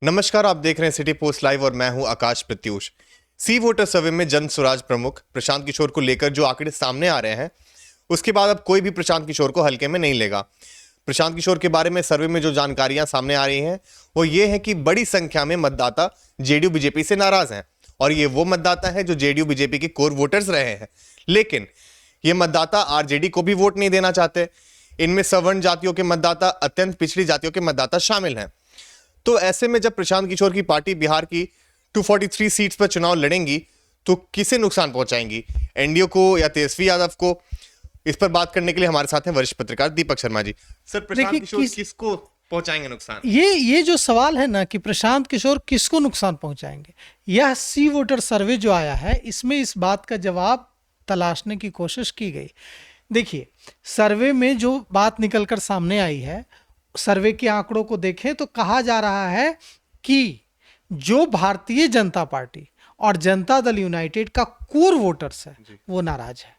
नमस्कार, आप देख रहे हैं सिटी पोस्ट लाइव और मैं हूं आकाश प्रत्यूष। सी वोटर सर्वे में जन स्वराज प्रमुख प्रशांत किशोर को लेकर जो आंकड़े सामने आ रहे हैं, उसके बाद अब कोई भी प्रशांत किशोर को हल्के में नहीं लेगा। प्रशांत किशोर के बारे में सर्वे में जो जानकारियां सामने आ रही हैं वो ये है कि बड़ी संख्या में मतदाता जेडीयू बीजेपी से नाराज हैं और ये वो मतदाता है जो जेडीयू बीजेपी के कोर वोटर्स रहे हैं, लेकिन ये मतदाता आरजेडी को भी वोट नहीं देना चाहते। इनमें सवर्ण जातियों के मतदाता, अत्यंत पिछड़ी जातियों के मतदाता शामिल हैं। तो ऐसे में जब प्रशांत किशोर की पार्टी बिहार की 243 सीट्स पर चुनाव लड़ेंगी तो किसे नुकसान पहुंचाएंगी, एनडीए को या तेजस्वी यादव को? इस पर बात करने के लिए हमारे साथ हैं वरिष्ठ पत्रकार दीपक शर्मा जी। सर, प्रशांत किशोर किसको पहुंचाएंगे नुकसान? ये जो सवाल है ना कि प्रशांत किशोर किसको नुकसान पहुंचाएंगे, यह सी वोटर सर्वे जो आया है इसमें इस बात का जवाब तलाशने की कोशिश की गई। देखिए, सर्वे में जो बात निकलकर सामने आई है, सर्वे के आंकड़ों को देखें तो कहा जा रहा है कि जो भारतीय जनता पार्टी और जनता दल यूनाइटेड का कोर वोटर्स है वो नाराज है।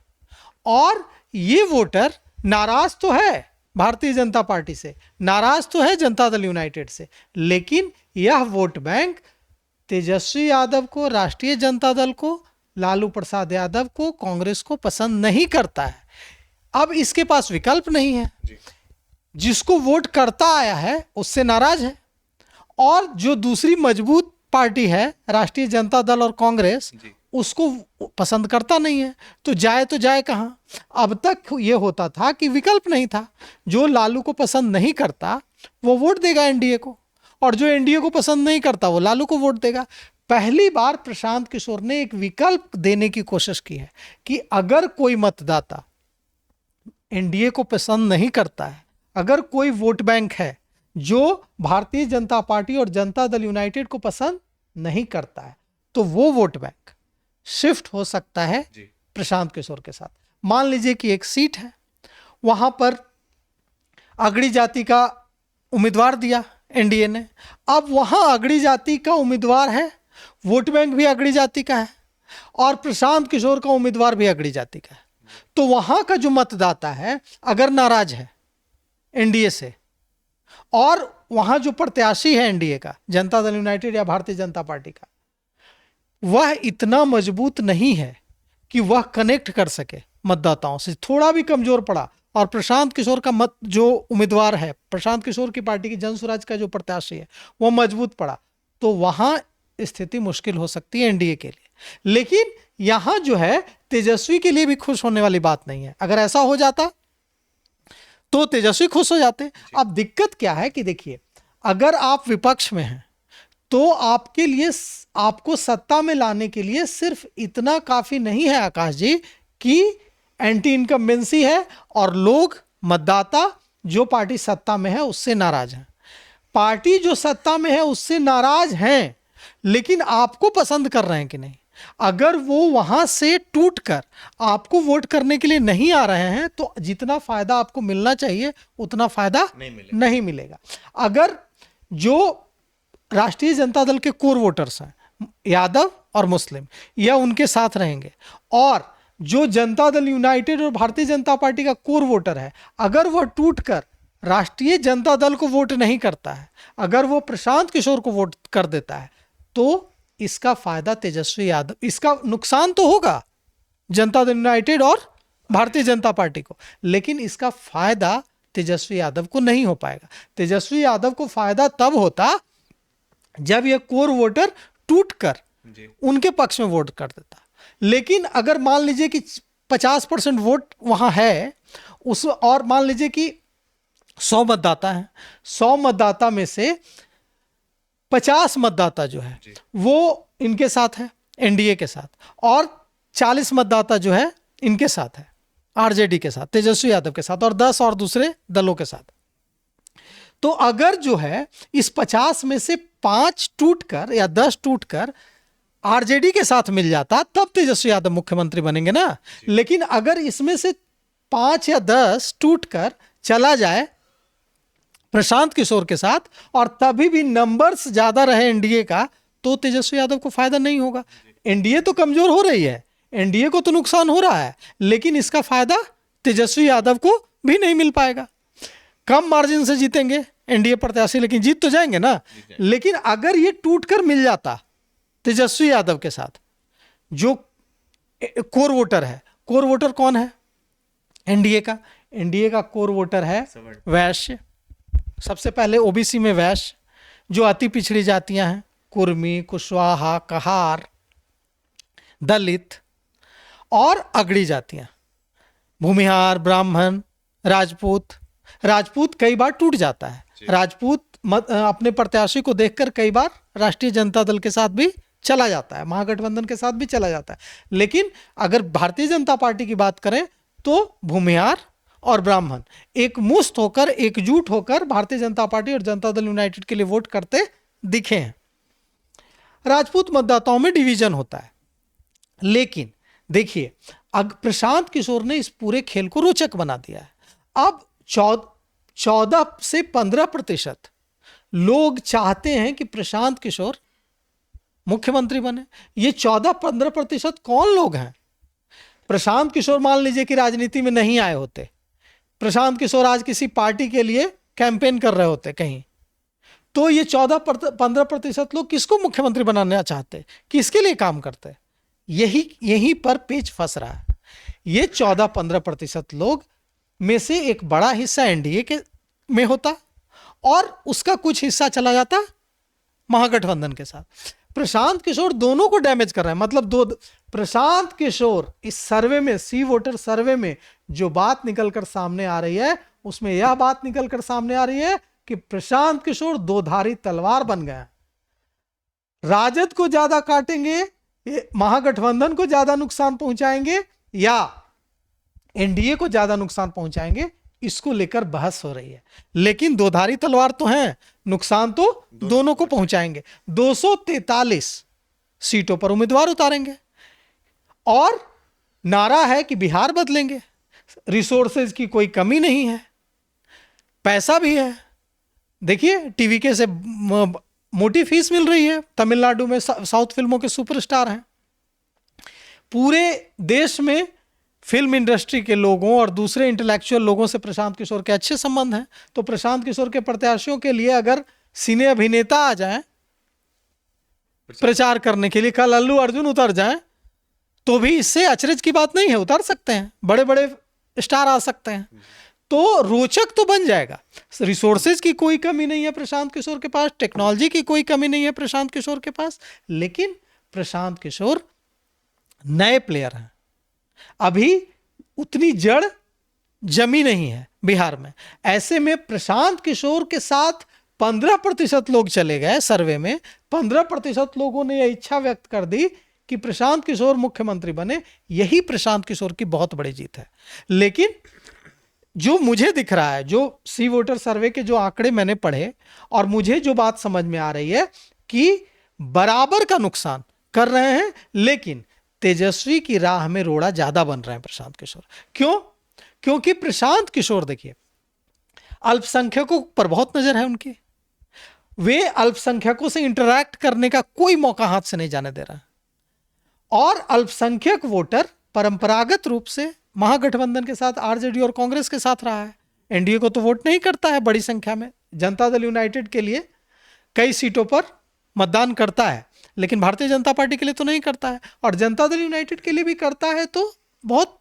और ये वोटर नाराज तो है भारतीय जनता पार्टी से, नाराज तो है जनता दल यूनाइटेड से, लेकिन यह वोट बैंक तेजस्वी यादव को, राष्ट्रीय जनता दल को, लालू प्रसाद यादव को, कांग्रेस को पसंद नहीं करता है। अब इसके पास विकल्प नहीं है। जिसको वोट करता आया है उससे नाराज है, और जो दूसरी मजबूत पार्टी है राष्ट्रीय जनता दल और कांग्रेस, उसको पसंद करता नहीं है। तो जाए कहां? अब तक ये होता था कि विकल्प नहीं था। जो लालू को पसंद नहीं करता वो वोट देगा एनडीए को, और जो एनडीए को पसंद नहीं करता वो लालू को वोट देगा। पहली बार प्रशांत किशोर ने एक विकल्प देने की कोशिश की है कि अगर कोई मतदाता एनडीए को पसंद नहीं करता है, अगर कोई वोट बैंक है जो भारतीय जनता पार्टी और जनता दल यूनाइटेड को पसंद नहीं करता है, तो वो वोट बैंक शिफ्ट हो सकता है प्रशांत किशोर के साथ। मान लीजिए कि एक सीट है, वहां पर अगड़ी जाति का उम्मीदवार दिया एनडीए ने। अब वहां अगड़ी जाति का उम्मीदवार है, वोट बैंक भी अगड़ी जाति का है, और प्रशांत किशोर का उम्मीदवार भी अगड़ी जाति का है। तो वहां का जो मतदाता है अगर नाराज है एनडीए से, और वहां जो प्रत्याशी है एनडीए का, जनता दल यूनाइटेड या भारतीय जनता पार्टी का, वह इतना मजबूत नहीं है कि वह कनेक्ट कर सके मतदाताओं से, थोड़ा भी कमजोर पड़ा, और प्रशांत किशोर का मत जो उम्मीदवार है, प्रशांत किशोर की पार्टी की जन स्वराज का जो प्रत्याशी है वो मजबूत पड़ा, तो वहां स्थिति मुश्किल हो सकती है एनडीए के लिए। लेकिन यहां जो है तेजस्वी के लिए भी खुश होने वाली बात नहीं है। अगर ऐसा हो जाता तो तेजस्वी खुश हो जाते। अब दिक्कत क्या है कि देखिए, अगर आप विपक्ष में हैं तो आपके लिए, आपको सत्ता में लाने के लिए सिर्फ इतना काफी नहीं है आकाश जी कि एंटी इनकम्बेंसी है और लोग, मतदाता जो पार्टी सत्ता में है उससे नाराज हैं। पार्टी जो सत्ता में है उससे नाराज हैं, लेकिन आपको पसंद कर रहे हैं कि नहीं? अगर वो वहां से टूटकर आपको वोट करने के लिए नहीं आ रहे हैं तो जितना फायदा आपको मिलना चाहिए उतना फायदा नहीं मिलेगा। अगर जो राष्ट्रीय जनता दल के कोर वोटर्स हैं, यादव और मुस्लिम, यह उनके साथ रहेंगे, और जो जनता दल यूनाइटेड और भारतीय जनता पार्टी का कोर वोटर है, अगर वह टूटकर राष्ट्रीय जनता दल को वोट नहीं करता है, अगर वो प्रशांत किशोर को वोट कर देता है, तो इसका फायदा तेजस्वी यादव, इसका नुकसान तो होगा जनता दल यूनाइटेड और भारतीय जनता पार्टी को, लेकिन इसका फायदा तेजस्वी यादव को नहीं हो पाएगा। तेजस्वी यादव को फायदा तब होता जब यह कोर वोटर टूटकर उनके पक्ष में वोट कर देता। लेकिन अगर मान लीजिए कि 50% वोट वहां है उस, और मान लीजिए कि 100 मतदाता हैं, 100 मतदाता में से 50 मतदाता जो है वो इनके साथ है, एनडीए के साथ, और 40 मतदाता जो है इनके साथ है, आरजेडी के साथ, तेजस्वी यादव के साथ, और 10 और दूसरे दलों के साथ। तो अगर जो है इस 50 में से 5 टूटकर या 10 टूटकर आरजेडी के साथ मिल जाता तब तेजस्वी यादव मुख्यमंत्री बनेंगे ना। लेकिन अगर इसमें से 5 या 10 टूटकर चला जाए प्रशांत किशोर के साथ, और तभी भी नंबर्स ज्यादा रहे एनडीए का, तो तेजस्वी यादव को फायदा नहीं होगा। एनडीए तो कमजोर हो रही है, एनडीए को तो नुकसान हो रहा है, लेकिन इसका फायदा तेजस्वी यादव को भी नहीं मिल पाएगा। कम मार्जिन से जीतेंगे एनडीए प्रत्याशी, लेकिन जीत तो जाएंगे ना। लेकिन अगर ये टूटकर मिल जाता तेजस्वी यादव के साथ, जो कोर वोटर है, कोर वोटर कौन है एनडीए का? एनडीए का कोर वोटर है वैश्य, सबसे पहले ओबीसी में वैश्य, जो अति पिछड़ी जातियां हैं, कुर्मी, कुशवाहा, कहार, दलित और अगड़ी जातियां, भूमिहार, ब्राह्मण, राजपूत। राजपूत कई बार टूट जाता है, राजपूत अपने प्रत्याशी को देखकर कई बार राष्ट्रीय जनता दल के साथ भी चला जाता है, महागठबंधन के साथ भी चला जाता है। लेकिन अगर भारतीय जनता पार्टी की बात करें तो भूमिहार और ब्राह्मण एक मुश्त होकर, एकजुट होकर भारतीय जनता पार्टी और जनता दल यूनाइटेड के लिए वोट करते दिखे हैं। राजपूत मतदाताओं में डिवीजन होता है, लेकिन देखिए अब प्रशांत किशोर ने इस पूरे खेल को रोचक बना दिया है। अब 14 से 15% लोग चाहते हैं कि प्रशांत किशोर मुख्यमंत्री बने। ये 14-15% कौन लोग हैं? प्रशांत किशोर मान लीजिए कि राजनीति में नहीं आए होते, प्रशांत किशोर आज किसी पार्टी के लिए कैंपेन कर रहे होते कहीं, तो ये 14-15% लोग किसको मुख्यमंत्री बनाना चाहते, किसके लिए काम करते? यहीं पर पेच फंस रहा है। ये 14-15% लोग में से एक बड़ा हिस्सा एनडीए के में होता और उसका कुछ हिस्सा चला जाता महागठबंधन के साथ। प्रशांत किशोर दोनों को डैमेज कर रहा है। मतलब प्रशांत किशोर इस सर्वे में, सी वोटर सर्वे में जो बात निकलकर सामने आ रही है, उसमें यह बात निकलकर सामने आ रही है कि प्रशांत किशोर दोधारी तलवार बन गए। राजद को ज्यादा काटेंगे, महागठबंधन को ज्यादा नुकसान पहुंचाएंगे या एनडीए को ज्यादा नुकसान पहुंचाएंगे, इसको लेकर बहस हो रही है। लेकिन दोधारी तलवार तो है, नुकसान तो दोनों को पहुंचाएंगे। 243 सीटों पर उम्मीदवार उतारेंगे और नारा है कि बिहार बदलेंगे। रिसोर्सेज की कोई कमी नहीं है, पैसा भी है। देखिए टीवीके से मोटी फीस मिल रही है, तमिलनाडु में साउथ फिल्मों के सुपरस्टार हैं। पूरे देश में फिल्म इंडस्ट्री के लोगों और दूसरे इंटेलेक्चुअल लोगों से प्रशांत किशोर के अच्छे संबंध हैं। तो प्रशांत किशोर के प्रत्याशियों के लिए अगर सिने अभिनेता आ जाएं प्रचार करने के लिए, कल अल्लू अर्जुन उतर जाएं, तो भी इससे अचरज की बात नहीं है, उतर सकते हैं, बड़े बड़े स्टार आ सकते हैं, तो रोचक तो बन जाएगा। रिसोर्सेज की कोई कमी नहीं है प्रशांत किशोर के पास, टेक्नोलॉजी की कोई कमी नहीं है प्रशांत किशोर के पास, लेकिन प्रशांत किशोर नए प्लेयर हैं, अभी उतनी जड़ जमी नहीं है बिहार में। ऐसे में प्रशांत किशोर के साथ 15% लोग चले गए सर्वे में, 15% लोगों ने यह इच्छा व्यक्त कर दी कि प्रशांत किशोर मुख्यमंत्री बने। यही प्रशांत किशोर की बहुत बड़ी जीत है। लेकिन जो मुझे दिख रहा है, जो सी वोटर सर्वे के जो आंकड़े मैंने पढ़े, और मुझे जो बात समझ में आ रही है कि बराबर का नुकसान कर रहे हैं, लेकिन तेजस्वी की राह में रोड़ा ज्यादा बन रहे हैं प्रशांत किशोर। क्यों? क्योंकि प्रशांत किशोर देखिए अल्पसंख्यकों पर बहुत नजर है उनकी, वे अल्पसंख्यकों से इंटरैक्ट करने का कोई मौका हाथ से नहीं जाने दे रहा, और अल्पसंख्यक वोटर परंपरागत रूप से महागठबंधन के साथ, आरजेडी और कांग्रेस के साथ रहा है। एनडीए को तो वोट नहीं करता है बड़ी संख्या में, जनता दल यूनाइटेड के लिए कई सीटों पर मतदान करता है, लेकिन भारतीय जनता पार्टी के लिए तो नहीं करता है, और जनता दल यूनाइटेड के लिए भी करता है तो बहुत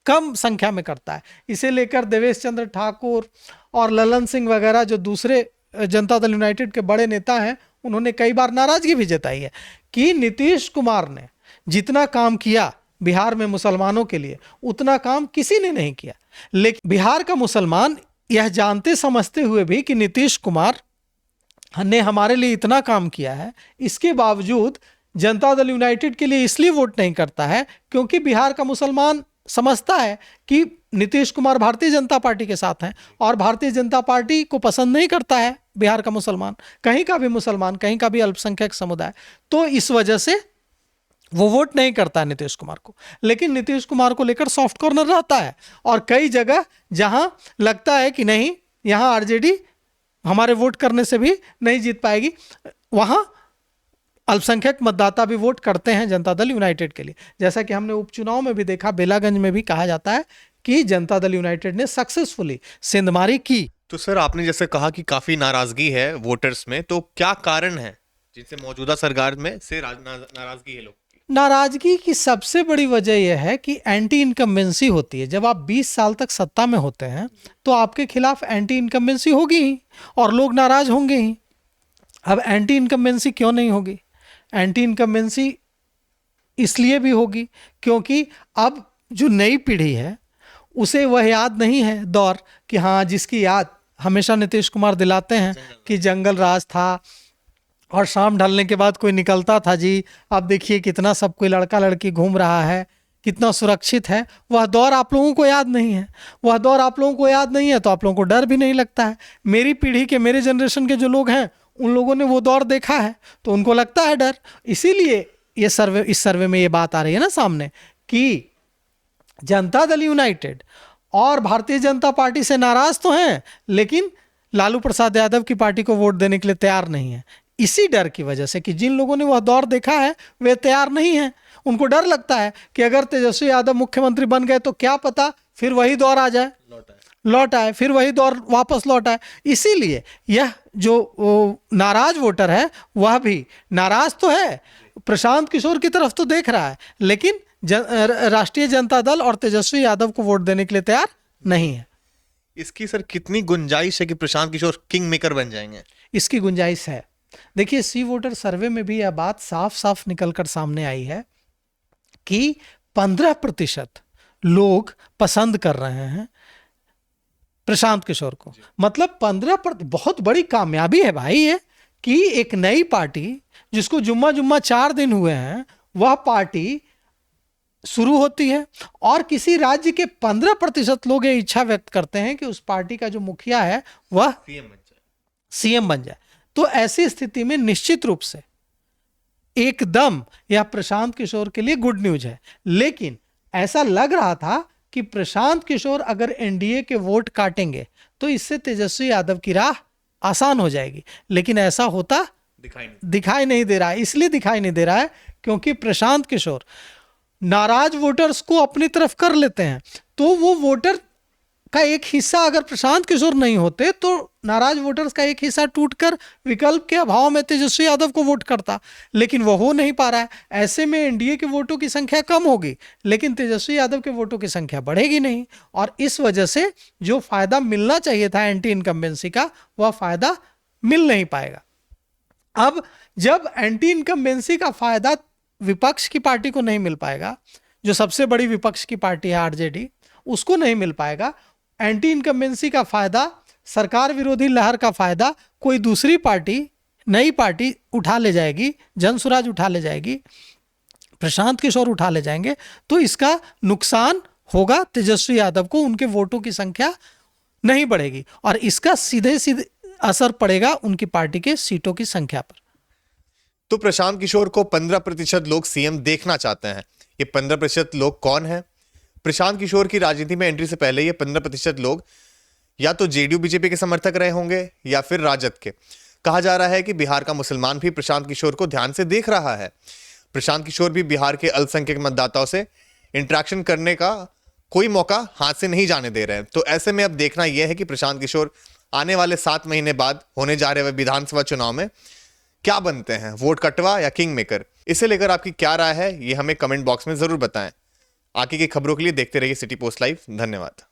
कम संख्या में करता है। इसे लेकर देवेश चंद्र ठाकुर और ललन सिंह वगैरह जो दूसरे जनता दल यूनाइटेड के बड़े नेता हैं, उन्होंने कई बार नाराजगी भी जताई है कि नीतीश कुमार ने जितना काम किया बिहार में मुसलमानों के लिए, उतना काम किसी ने नहीं किया। लेकिन बिहार का मुसलमान यह जानते समझते हुए भी कि नीतीश कुमार ने हमारे लिए इतना काम किया है, इसके बावजूद जनता दल यूनाइटेड के लिए इसलिए वोट नहीं करता है क्योंकि बिहार का मुसलमान समझता है कि नीतीश कुमार भारतीय जनता पार्टी के साथ हैं, और भारतीय जनता पार्टी को पसंद नहीं करता है बिहार का मुसलमान, कहीं का भी मुसलमान, कहीं का भी अल्पसंख्यक समुदाय। तो इस वजह से वो वोट नहीं करता है नीतीश कुमार को। लेकिन नीतीश कुमार को लेकर सॉफ्ट कॉर्नर रहता है, और कई जगह जहां लगता है कि नहीं यहां आरजेडी हमारे वोट करने से भी नहीं जीत पाएगी, वहां अल्पसंख्यक मतदाता भी वोट करते हैं जनता दल यूनाइटेड के लिए। जैसा कि हमने उपचुनाव में भी देखा, बेलागंज में भी कहा जाता है कि जनता दल यूनाइटेड ने सक्सेसफुली सेंधमारी की, तो सर आपने जैसे कहा कि काफी नाराजगी है वोटर्स में, तो क्या कारण है जिनसे मौजूदा सरकार में से नाराजगी है लोग की? नाराजगी की सबसे बड़ी वजह यह है कि एंटी इनकम्बेंसी होती है। जब आप 20 साल तक सत्ता में होते हैं तो आपके खिलाफ एंटी इनकम्बेंसी होगी ही और लोग नाराज होंगे ही। अब एंटी इनकम्बेंसी क्यों नहीं होगी? एंटी इनकम्बेंसी इसलिए भी होगी क्योंकि अब जो नई पीढ़ी है उसे वह याद नहीं है दौर कि हाँ, जिसकी याद हमेशा नीतीश कुमार दिलाते हैं कि जंगल राज था और शाम ढलने के बाद कोई निकलता था जी। अब देखिए कितना सब कोई लड़का लड़की घूम रहा है, कितना सुरक्षित है। वह दौर आप लोगों को याद नहीं है। वह दौर आप लोगों को याद नहीं है तो आप लोगों को डर भी नहीं लगता है। मेरी पीढ़ी के, मेरे जनरेशन के जो लोग हैं उन लोगों ने वो दौर देखा है तो उनको लगता है डर। इसीलिए इस सर्वे में ये बात आ रही है ना सामने कि जनता दल यूनाइटेड और भारतीय जनता पार्टी से नाराज तो हैं लेकिन लालू प्रसाद यादव की पार्टी को वोट देने के लिए तैयार नहीं है। इसी डर की वजह से कि जिन लोगों ने वह दौर देखा है वे तैयार नहीं हैं। उनको डर लगता है कि अगर तेजस्वी यादव मुख्यमंत्री बन गए तो क्या पता फिर वही दौर आ जाए, लौट आए, फिर वही दौर वापस लौट आए। इसीलिए यह जो नाराज वोटर है वह भी नाराज तो है, प्रशांत किशोर की तरफ तो देख रहा है लेकिन राष्ट्रीय जनता दल और तेजस्वी यादव को वोट देने के लिए तैयार नहीं है। इसकी सर कितनी गुंजाइश है कि प्रशांत किशोर किंग मेकर बन जाएंगे? इसकी गुंजाइश है। देखिए, सी वोटर सर्वे में भी यह बात साफ साफ निकलकर सामने आई है कि 15% लोग पसंद कर रहे हैं प्रशांत किशोर को। मतलब 15% बहुत बड़ी कामयाबी है भाई ये, कि एक नई पार्टी जिसको जुम्मा 4 दिन हुए हैं वह पार्टी शुरू होती है और किसी राज्य के 15% लोग ये इच्छा व्यक्त करते हैं कि उस पार्टी का जो मुखिया है वह सीएम बन जाए। तो ऐसी स्थिति में निश्चित रूप से एकदम यह प्रशांत किशोर के लिए गुड न्यूज है। लेकिन ऐसा लग रहा था कि प्रशांत किशोर अगर एनडीए के वोट काटेंगे तो इससे तेजस्वी यादव की राह आसान हो जाएगी, लेकिन ऐसा होता दिखाई नहीं दे रहा है। इसलिए दिखाई नहीं दे रहा है क्योंकि प्रशांत किशोर नाराज वोटर्स को अपनी तरफ कर लेते हैं। तो वो वोटर का एक हिस्सा अगर प्रशांत किशोर नहीं होते तो नाराज वोटर्स का एक हिस्सा टूटकर विकल्प के अभाव में तेजस्वी यादव को वोट करता, लेकिन वो हो नहीं पा रहा है। ऐसे में एनडीए के वोटों की संख्या कम होगी लेकिन तेजस्वी यादव के वोटों की संख्या बढ़ेगी नहीं और इस वजह से जो फायदा मिलना चाहिए था एंटी इनकम्बेंसी का वह फायदा मिल नहीं पाएगा। अब जब एंटी इनकम्बेंसी का फायदा विपक्ष की पार्टी को नहीं मिल पाएगा, जो सबसे बड़ी विपक्ष की पार्टी है आरजेडी, उसको नहीं मिल पाएगा, एंटी इनकम्बेंसी का फायदा, सरकार विरोधी लहर का फायदा कोई दूसरी पार्टी, नई पार्टी उठा ले जाएगी, जनसुराज उठा ले जाएगी, प्रशांत किशोर उठा ले जाएंगे, तो इसका नुकसान होगा तेजस्वी यादव को। उनके वोटों की संख्या नहीं बढ़ेगी और इसका सीधे सीधे असर पड़ेगा उनकी पार्टी के सीटों की संख्या पर। तो प्रशांत किशोर को 15% लोग सीएम देखना चाहते हैं। ये 15% लोग कौन है? प्रशांत किशोर की राजनीति में एंट्री से पहले ये 15% लोग या तो जेडीयू बीजेपी के समर्थक रहे होंगे या फिर राजद के। कहा जा रहा है कि बिहार का मुसलमान भी प्रशांत किशोर को ध्यान से देख रहा है। प्रशांत किशोर भी बिहार के अल्पसंख्यक मतदाताओं से इंटरेक्शन करने का कोई मौका हाथ से नहीं जाने दे रहे हैं। तो ऐसे में अब देखना यह है कि प्रशांत किशोर आने वाले 7 महीने बाद होने जा रहे विधानसभा चुनाव में क्या बनते हैं, वोट कटवा या किंग मेकर। इसे लेकर आपकी क्या राय है ये हमें कमेंट बॉक्स में जरूर बताएं। आगे की खबरों के लिए देखते रहिए सिटी पोस्ट लाइव। धन्यवाद।